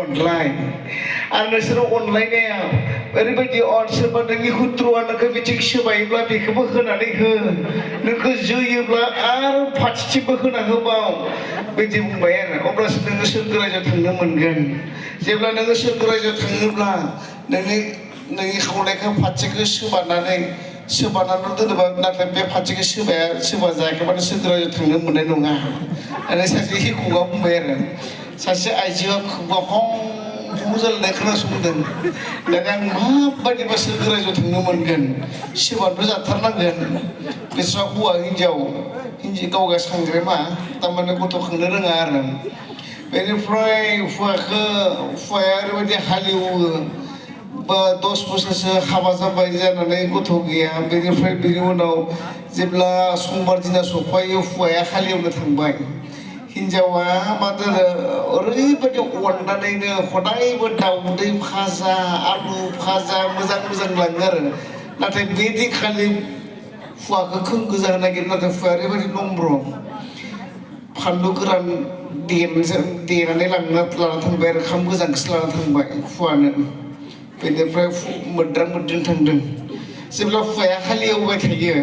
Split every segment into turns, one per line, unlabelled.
online आरो नोंसोरो अनलाइनाया ओरैबायदि सोरबा नोंनि हुथ्रुआ नोंखौ बिथिं सोबायोब्ला बेखौबो होनानै हो नोंखौ जोयोब्ला आरो फारसेथिंबो होना होबाव बिदि बुंबाय आरो अब्लासो नोङो सोरगो रायजोआव थांनो मोनगोन जेब्ला नोङो सोरगो रायजोआव थाङोब्ला नोंनि खावनायखौ फारसेखौ सोबानानै दोनोबा नाथाय बे फारसेखौ सोबा जायाखैबानो सोरगो रायजोआव थांनो मोननाय नङा आरो सासे हिखुगा बुंबाय आरो सासे आइजोआ खुगाखं जालायनाय खोनासंदों दाना आं माबायदिबा सोरगो रायजोआव थांनो मोनगोन सोबानोथ' जाथारनांगोन बिस्रा हौवा हिन्जाव गावगा सांग्रेमा थारमाने गथ' खांनो रोङा आरो बेनिफ्राय हौवाया ओरैबायदि हालेवो बा 10 बोसोरसो हाबा जाबाय जानानै गथ' गैया बेनिफ्राय बेनि उनाव जेब्ला समबार दिना सफायो हौवाया हालेवनो थांबाय हिन्जावा मा जानो ओरैबायदि अननानैनो हदायबो दाउदै भाजा आलु भाजा मोजां लाङो आरो नाथाय बे दिनखालि हौवाखौ खोंगो जानो नागिरो नाथाय हौवाया ओरैबायदि नम्र फानलु गोरान देनानै लाना थांबाय आरो ओंखाम गोजांखौसो लाना थांबाय हौवानो बेनिफ्राय मोद्रां थांदों जेब्ला हौवाया खालि एवबाय थायो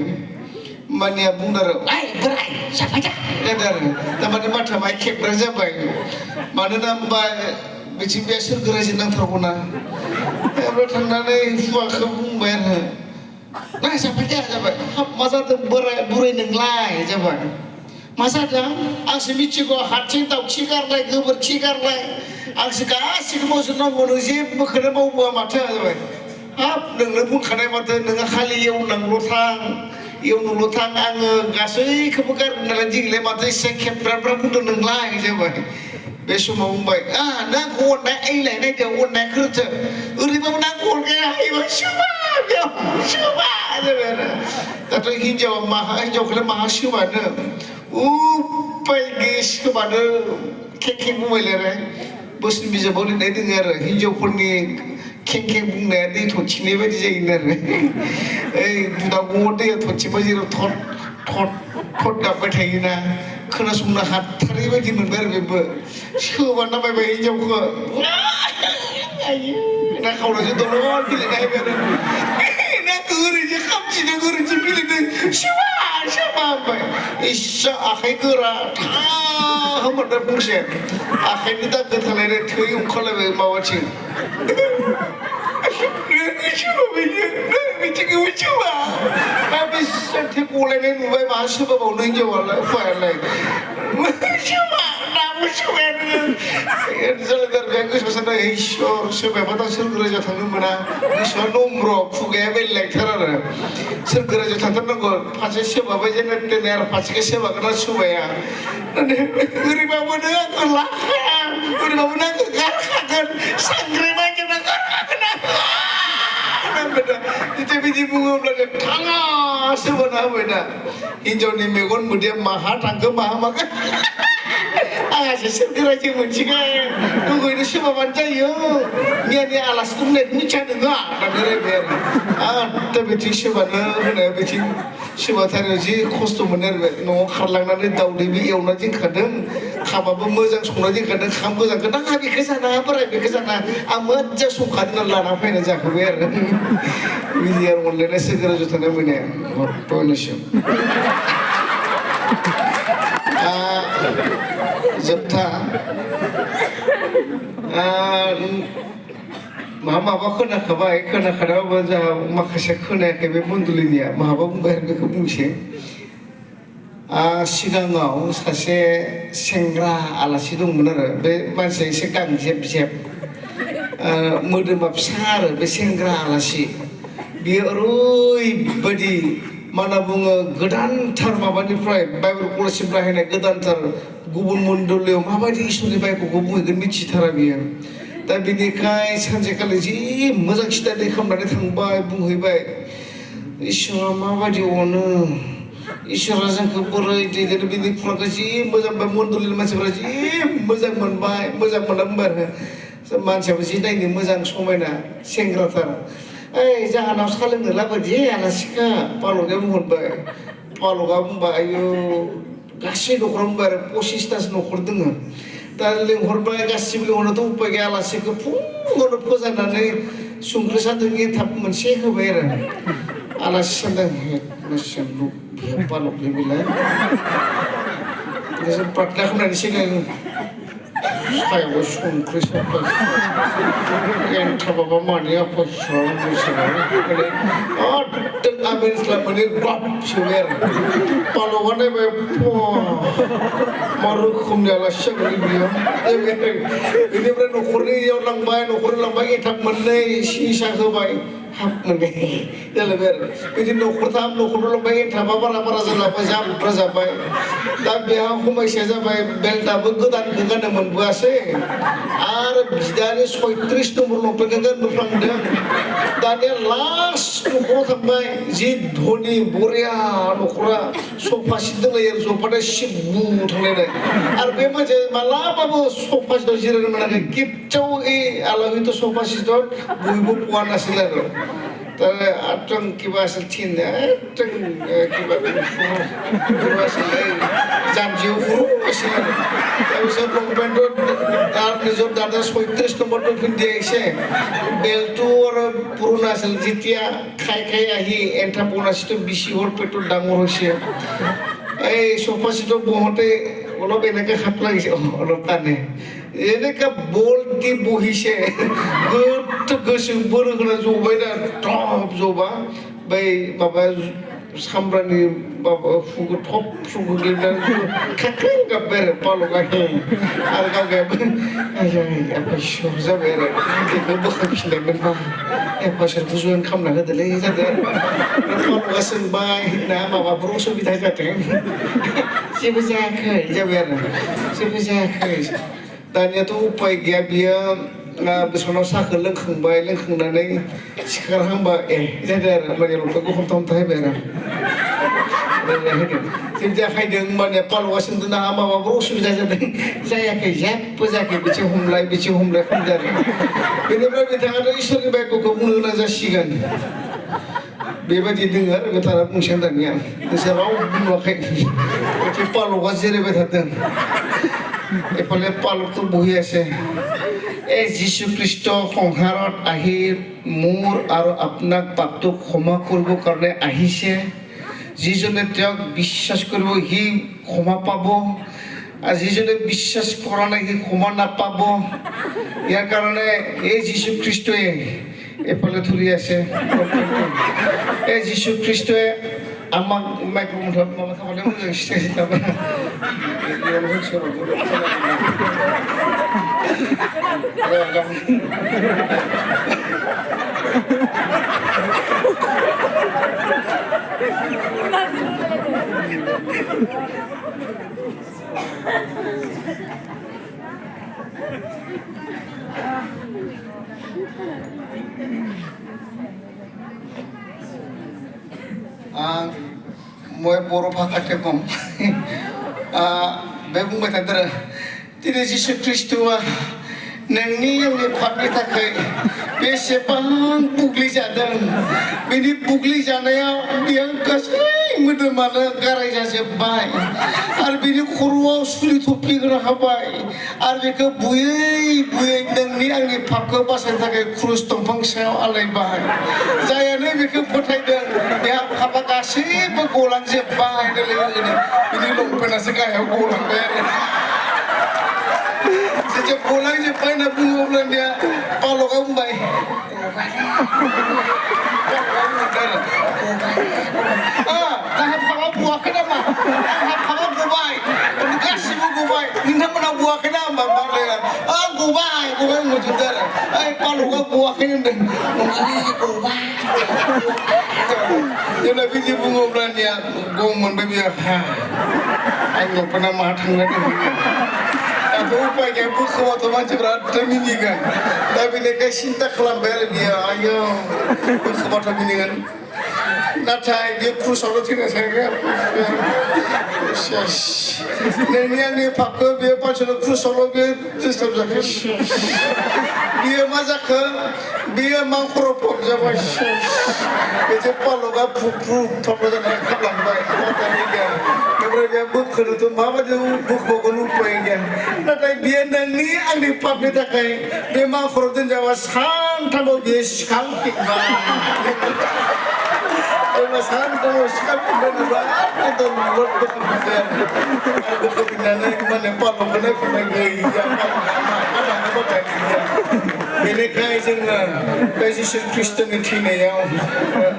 मानिया बुंदों आरो ओइ बोराय जाबाय जा जादों आरो थारमाने माथा माय खेबग्रा जाबाय मानोना होमबा बिथिं बे सोरगो रायजो नांथारगौना ओमफ्राय थांनानै हौवाखौ बुंबाय आरो नाय जाबाय जाबाय हाब मा जादों बुरै नोंलाय जाबाय मा जादों आंसो मिथिगौ हारसिं दाउखि गारलाय गोबोरखि गारलाय आंसो गासिबो मावजोबनांगौ नों जेबोखौनो मावबोआ माथो जाबाय हाब नोंनो बुंखानाय माथो नोङो खालि एवनांगौल' थां आङो गासैखौबो गारगोन नालाय दिनैलाय माथो एसे खेब्राब्रा बुंदों नोंलाय जाबाय बे समाव बुंबाय नों अननाय आइलाय नायदो अननाय खोथो ओरैबाबो नां अनगाया हायोबा सोबा जाबाय आरो दाथ' हिन्जावखौलाय माहा सोबानो उपाय गैयै सोबानो खें बुंबायलाय आरो बोसोन बिजाबाव लिरनाय दङ आरो हिन्जावफोरनि खें बुंनाया दै थरथिनाय बायदि जायोनो आरो ओइ दुदागङाव दैया थरथिबा जेराव थट गाबबाय थायोना खोनासंनो हाथारै बायदि मोनबाय आरो बेबो सोबा नामायबाय हिन्जावखौ ना खावनायजों दलद गेलेनो हायबाय आरो ना ओरैनो खामसिदों ओरैनो गेलेदों सोबा होनबाय इस्सा आखाइ गोरा होनबाय फंसे आखाइनि दागो थालायनाय थै ओंखारलायबाय माबाथिं मिथिगौ सोबा दा बेसेबां थै गलायनाय नुबाय माहा सोबाबावनो हिन्जावालाय हौवायालाय सोबा दाबो सोबायानो जालायदार बे गोसोआव सानदों इसोर सोबायबा दा सोरगो रायजोआव थांनो मोना गोसोआ नम्र खुगाया बेलेगथार आरो सोरगो रायजोआव थांथारनांगौ फारसे सोबाबाय जेने तेने आरो फारसेखौ सोबागोन आरो सोबाया ओरैबाबो नों आंखौ लाखाया ओरैबाबो नों आंखौ गारखागोन सांग्रेमा जोंना गारखागोन बिदि बुङोब्ला थाङा सोबाना होबाय दा हिन्जावनि मेगन मोदैया माहा थांखो माहा माखो आंहासो सोरगो रायजो मोनसिगोन गुबैनो सोबाबानो जायो मैयानि आलासि बुंनायखौ मिथिया नोङो होननानै रायबाय आरो दा बिथिं सोबानो होनाया बिथिं सोबाथारियाव जि खस्थ' मोनो आरो न'आव खारलांनानै दाउदैबो एवना दोनखादों खामाबो मोजां संना दोनखादों खाम गोजांखौ नाङा बेखौ जानाङा बोराय बेखौ जानाङा आं मोजां संखादों होनना लाना फैनाय जाखाबाय आरो बिदि आरो अनलायनाय सोरगो रायजोआव थांनाय मोनाया बयनिसिम जोबथा माबा खोनाखादाबाबो जोंहा माखासे खोनायाखै बे मण्डलिनिया माबा बुंबाय आरो बेखौ बुंसै सिगाङाव सासे सेंग्रा आलासि दंमोन आरो बे मानसिया एसे गांजेब मोदोमा फिसा आरो बे सेंग्रा आलासि बियो ओरैबायदि मा होनना बुङो गोदानथार माबानिफ्राय बाइबेल कलेजसिम बाहायनाय गोदानथार गुबुन मण्डलियाव माबायदि इसोरनि बाइबेलखौ बुंहैगोन मिथिथारा बियो दा बिनिखाय सानसेखालि जि मोजां स्टाडि खालामनानै थांबाय बुंहैबाय इसोरा माबायदि अनो इसोरा जोंखौ बोरै दैदेनो बिनि खुरांखौ जि मोजां मोनबाय मण्डलिनि मानसिफोरा जि मोजां मोनबाय मोजां मोनना बुंबाय आरो मानसियाबो जि नायनो मोजां समायना सेंग्राथार ओइ जाहानाव सा लोंनो लाबोदि आलासिखौ पालकआ बुंहरबाय पालकआ बुंबाय आयौ गासै न'खराव बुंबाय आरो 25तासो न'खर दङ दा दा लिंहरबाय गासिबो लिंहरनायाथ' उपाय गैया आलासिखौ फुङावनो फोजानानै संख्रि सानदों एनथाब मोनसे होबाय आरो आलासि सानदों हेद पालकनि बेलाय जों प्रार्थना खालामनायनि सिगां सायाव संख्रि साफा एनथाबाबा मानि आफास्राव आमिन माने ग्लाब सोबाय आरो पालकआ नायबाय मा रोखोमनि आलासि जागोन बेनिफ्राय न'खरनियाव लांबाय एनथाब मोननै सिसा होबाय हाब मोननै जालायबाय आरो बिदिनो न'खरथाम न'खरब्रै लांबाय एनथाबा बारा जालांबाय जाब्रा जाबाय दा बेहा खमायसेया जाबाय बेल्टआबो गोदानखौ गाननो मोनबोआसै आरो बिदानि 36 नम्बर लंपेन्टखौ गानबोफ्लांदों दानिया लास्ट न'खराव थांबाय जि धनि बरिया न'खरा सफा सिट दंलायो आरो सफाथाय सिबु थांलायनाय आरो बे मानसिया मालाबाबो सफा सिटआव जिरायनो मोनाखै खेबसेयाव आलाहिथ' सफा सिटआव बयबो पोৱা नाছিল आरो তাহলে আটং কিবা আছিল থিন একটং কিবা সৰু আছিল জাঞ্জিও সৰু আছিল আৰু তাৰপিছত লংপেণ্টত তাৰ নিজৰ দাদা 36 নম্বৰটো পিন্ধি আহিছে বেল্টটো আৰু পুৰণা আছিল যেতিয়া খাই আহি এন্থা বনাইছিটো বেছি হ'ল পেটত ডাঙৰ হৈছে এই চফা চিটত বহোঁতে অলপ এনেকৈ হাত লাগিছে অলপ টানে এনেকা বল দি বহিছে गोसो बोलो होना जबाय दा टप जबा बै माबा सामब्रानि माबा फुगो टप फुगो गेलेनानै खाख्रें गाबबाय आरो पालकआ आरो गावगायाबो एफासर जाबाय आरो बेखौ बोखांफिननायमोन एफासरखौ जइन खालामना होदोलै जादों पालकआ सोंबाय ना माबाफोर असुबिदा जादों जेबो जायाखै जाबाय आरो जेबो जायाखै दानियाथ' उपाय गैया बियो बिसनाव साहाखौ लोंखांनानै सिखारहांबा जादों आरो माने लंपेन्टखौ हमथा होबाय आरो जेब्ला हायदों माने पालकआ सोंदों ना माबाफोर असुबिदा जादों जायाखै जेबो जायाखै बिथिं हमलाय खालामदों आरो बेनिफ्राय बिथाङाथ' इसोरनि बायग'खौ बुंनो गोनां जासिगोन बेबायदि दङ आरो बिथाङा बुंसिगोन दानिया नोंसोर रावबो बुङाखै पालकआ जिरायबाय थादों এফালে পালকটো বহি আছে এই যীশু খ্ৰীষ্ট সংসাৰত আহি মোৰ আৰু আপোনাক পাপটো ক্ষমা কৰিবৰ কাৰণে আহিছে যিজনে তেওঁক বিশ্বাস কৰিব সি ক্ষমা পাব আৰু যিজনে বিশ্বাস কৰা নাই সি ক্ষমা নাপাব ইয়াৰ কাৰণে এই যীশু খ্ৰীষ্টই এফালে ধৰি আছে এই যীশু খ্ৰীষ্টই আমাক মাইক্ৰ'ফোন মামা থাকলে মোজাं स्टेज थाबा इयावनो सोरबा मैं बर' भाषाखौ बुं बे बुंबाय थादों दिनै जीशु ख्रीष्टआ नोंनि आंनि पापनि थाखाय बेसेबां बुग्लिजादों बेनि बुग्लिजानायाव बेयो गासै मोदोमानो गाराय जाजोब्बाय आरो बेनि खर'आव सुलि थफि होनो हाबाय आरो बेखौ बुयै नोंनि आंनि पापखौ बासायनो थाखाय क्रुस दंफां सायाव आलायबाय जायानो बेखौ फोथायदों बेहा पापा गासैबो गलांजोब्बाय बिनि लंपेन्टआसो गाहायाव गलांबाय आरो जेब्ला गलांजोब्बाय होनना बुङो अब्लानिया पालकआ बुंबाय आंहा पापा बुवाखै नामा आंहा पापा गबाय गासिबो गबाय नोंथांमोना बुवाखै ना होमबा पालकआ गबाय होनजोबदों आरो पालकआ गवाखै होनदों गबाय जेब्ला बिदि बुङो अब्लानिया गम मोनबाय बियो आं लंपेन्टआ माहा थांना दङ दाथ' उपाय गैया बोखोबाथ' मानसिफ्रा मिनिगोन दा बेनिखाय सिन्था खालामबाय आरो बियो आयौ बोखोबाथ' मिनिगोन नाथाय बे क्रुसावल' थैनो सानगोन नोंनि आंनि पापखौ बे मानसिनो क्रुसावल' बे डिस्टार्ब जागोन Biar masak biar mangkropok sama itu paloga pupu apa dengan kalang baik apa dia kemudian dia bukan itu mama dia bukan lupa dia nanti dia nangi angdi papi tak kayak dia mangkropin Jawa santai mau dia skalping dia santai mau skalping benar itu buat kemudian kemudian mana paloga nak pergi yang ada apa tadi Benekai जोङो बे जिसु ख्रिस्टनि थैनायाव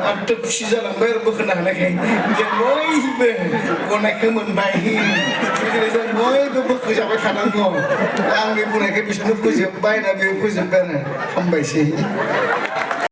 आत्मा खुसि जालांबाय आरो बोखोनो हानायखाय जों बयबो गनायखौ मोनबाय बेनिखायनो जों बयबो बोखोजाबाय थानांगौ आंनि बुंनायखौ बिसोरनो फोजोबबाय ना बे फोजोबबाय आरो हामबायसै